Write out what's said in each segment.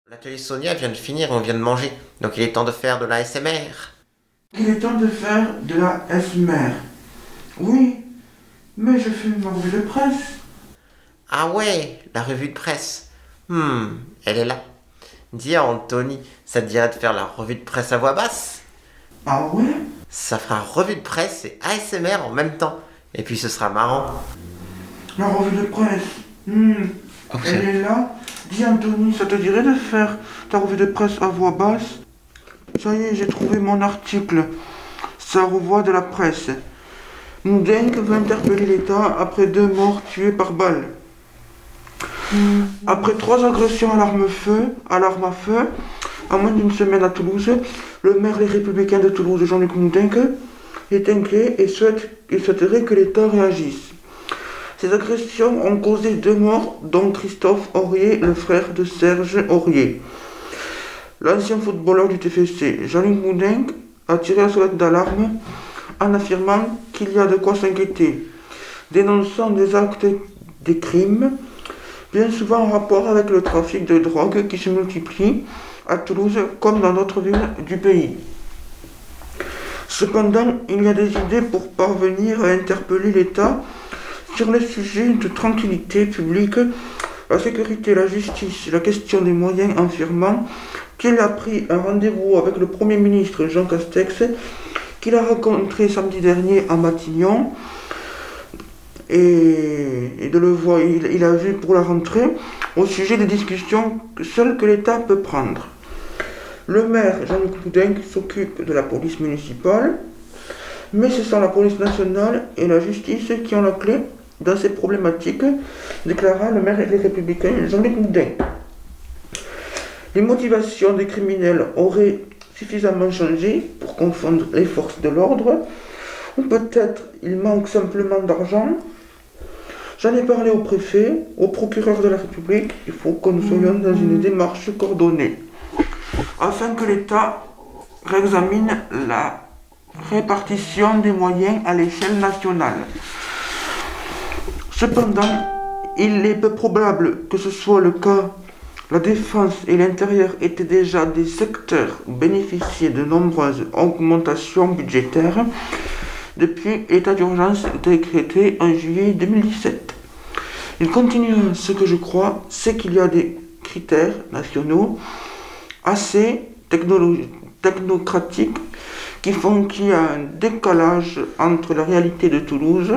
L'atelier Sonia vient de finir et on vient de manger, donc il est temps de faire de la SMR. Il est temps de faire de la SMR. Oui, mais je fais ma revue de presse. Ah ouais, la revue de presse. Elle est là. Dis à Anthony, ça te dirait de faire la revue de presse à voix basse? Ah ouais? Ça fera revue de presse et ASMR en même temps. Et puis ce sera marrant. La revue de presse. Oh, Elle est là. Dis Anthony, ça te dirait de faire ta revue de presse à voix basse? Ça y est, j'ai trouvé mon article. Ça revoit de la presse. Moudenc veut interpeller l'État après 2 morts tués par balle. Après 3 agressions à l'arme à feu, à moins d'une semaine à Toulouse, le maire Les Républicains de Toulouse, Jean-Luc Moudenc, est inquiet et souhaiterait que l'État réagisse. Ces agressions ont causé 2 morts, dont Christophe Aurier, le frère de Serge Aurier. L'ancien footballeur du TFC, Jean-Luc Moudenc, a tiré la sonnette d'alarme en affirmant qu'il y a de quoi s'inquiéter, dénonçant des crimes, bien souvent en rapport avec le trafic de drogue qui se multiplie à Toulouse comme dans d'autres villes du pays. Cependant, il y a des idées pour parvenir à interpeller l'État sur les sujets de tranquillité publique, la sécurité, la justice, la question des moyens, affirmant qu'il a pris un rendez-vous avec le Premier ministre Jean Castex, qu'il a rencontré samedi dernier à Matignon, et de le voir, il a vu pour la rentrée au sujet des discussions seules que l'État peut prendre. Le maire Jean-Luc Moudenc s'occupe de la police municipale, mais ce sont la police nationale et la justice qui ont la clé dans ces problématiques, déclara le maire Les Républicains Jean-Luc Moudenc. Les motivations des criminels auraient suffisamment changé pour confondre les forces de l'ordre, ou peut-être il manque simplement d'argent. J'en ai parlé au préfet, au procureur de la République. Il faut que nous soyons dans une démarche coordonnée, afin que l'État réexamine la répartition des moyens à l'échelle nationale. Cependant, il est peu probable que ce soit le cas. La défense et l'intérieur étaient déjà des secteurs où bénéficiaient de nombreuses augmentations budgétaires depuis l'état d'urgence décrété en juillet 2017. Il continue, ce que je crois, c'est qu'il y a des critères nationaux assez technocratiques qui font qu'il y a un décalage entre la réalité de Toulouse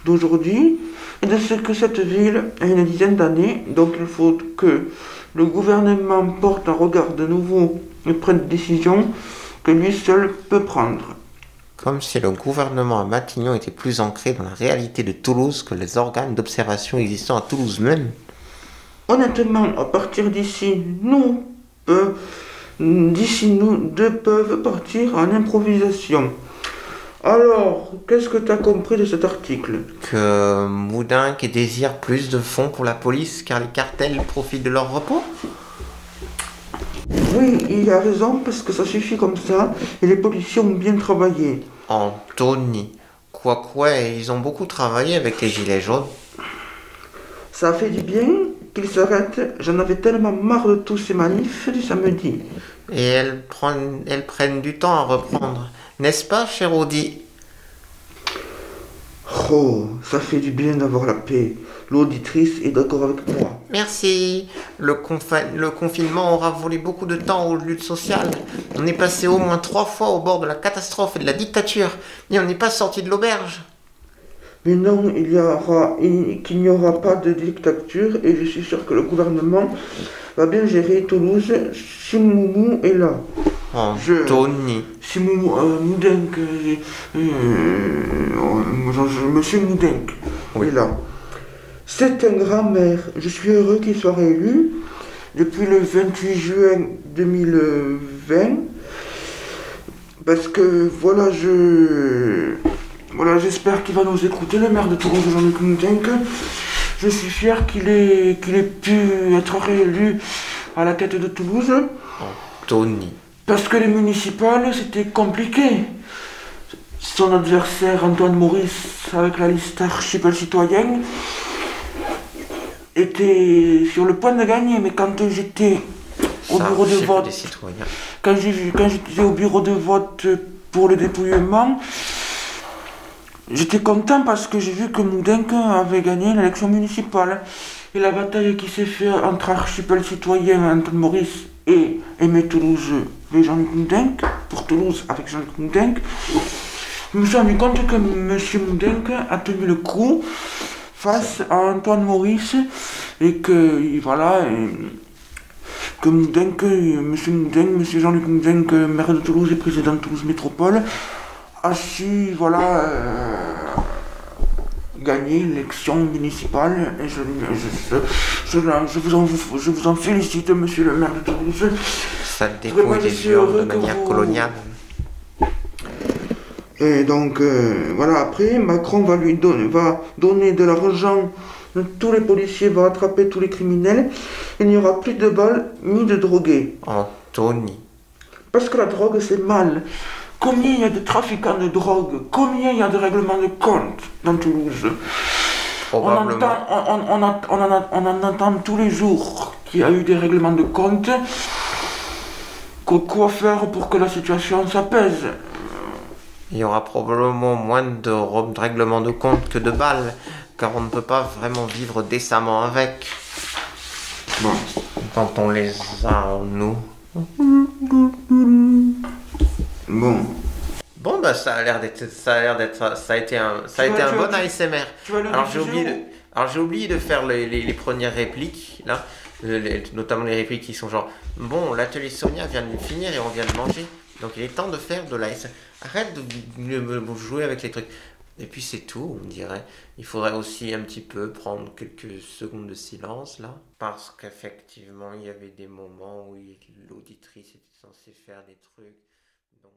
d'aujourd'hui et de ce que cette ville a une dizaine d'années. Donc il faut que le gouvernement porte un regard de nouveau et prenne des décisions que lui seul peut prendre. Comme si le gouvernement à Matignon était plus ancré dans la réalité de Toulouse que les organes d'observation existant à Toulouse même. Honnêtement, à partir d'ici, nous deux peuvent partir en improvisation. Alors, qu'est-ce que tu as compris de cet article? Que Moudenc désire plus de fonds pour la police car les cartels profitent de leur repos? Oui, il a raison parce que ça suffit comme ça et les policiers ont bien travaillé. Anthony, quoi, ils ont beaucoup travaillé avec les gilets jaunes. Ça a fait du bien qu'ils s'arrêtent, j'en avais tellement marre de tous ces manifs du samedi. Et elles prennent du temps à reprendre, n'est-ce pas, cher Audi? Oh, ça fait du bien d'avoir la paix. L'auditrice est d'accord avec moi. Merci. Le confinement aura volé beaucoup de temps aux luttes sociales. On est passé au moins 3 fois au bord de la catastrophe et de la dictature, et on n'est pas sorti de l'auberge. Mais non, qu'il n'y aura pas de dictature et je suis sûr que le gouvernement va bien gérer Toulouse si Moumou est là. Anthony. Si Moudenc, Monsieur Moudenc est là. C'est un grand maire. Je suis heureux qu'il soit réélu depuis le 28 juin 2020. Parce que j'espère qu'il va nous écouter, le maire de Toulouse, Jean-Luc Moudenc. Je suis fier qu'il ait pu être réélu à la tête de Toulouse. Anthony. Parce que les municipales, c'était compliqué. Son adversaire, Antoine Maurice, avec la liste Archipel Citoyen, était sur le point de gagner. Mais quand j'étais au bureau de vote. Des citoyens. Quand j'étais au bureau de vote pour le dépouillement, j'étais content parce que j'ai vu que Moudenc avait gagné l'élection municipale. Et la bataille qui s'est faite entre archipel citoyen Antoine Maurice et Aimé Toulouse avec Jean-Luc Moudenc, pour Toulouse avec Jean-Luc Moudenc, je me suis rendu compte que M. Moudenc a tenu le coup face à Antoine Maurice et que, voilà, que Moudenc, M. Jean-Luc Moudenc, maire de Toulouse et président de Toulouse Métropole, a su, voilà, gagner l'élection municipale et je vous en félicite, monsieur le maire de Toulouse. Ça dépouille des violons de manière coloniale. Et donc, voilà, après, Macron va donner de l'argent à tous les policiers, va attraper tous les criminels. Il n'y aura plus de balles ni de drogués. Anthony. Parce que la drogue, c'est mal. Combien il y a de trafiquants de drogue? Combien il y a de règlements de compte dans Toulouse? Probablement. On en entend tous les jours qu'il y a eu des règlements de compte. Quoi faire pour que la situation s'apaise? Il y aura probablement moins de règlements de compte que de balles, car on ne peut pas vraiment vivre décemment avec. Bon. Quand on les a en nous. Bon. Bon, bah ça a été un bon ASMR. Alors j'ai oublié de faire les premières répliques là, notamment les répliques qui sont genre bon, l'atelier Sonia vient de finir et on vient de manger, donc il est temps de faire de l'ASMR. Arrête de jouer avec les trucs. Et puis c'est tout, on dirait. Il faudrait aussi un petit peu prendre quelques secondes de silence là, parce qu'effectivement il y avait des moments où l'auditrice était censée faire des trucs. Donc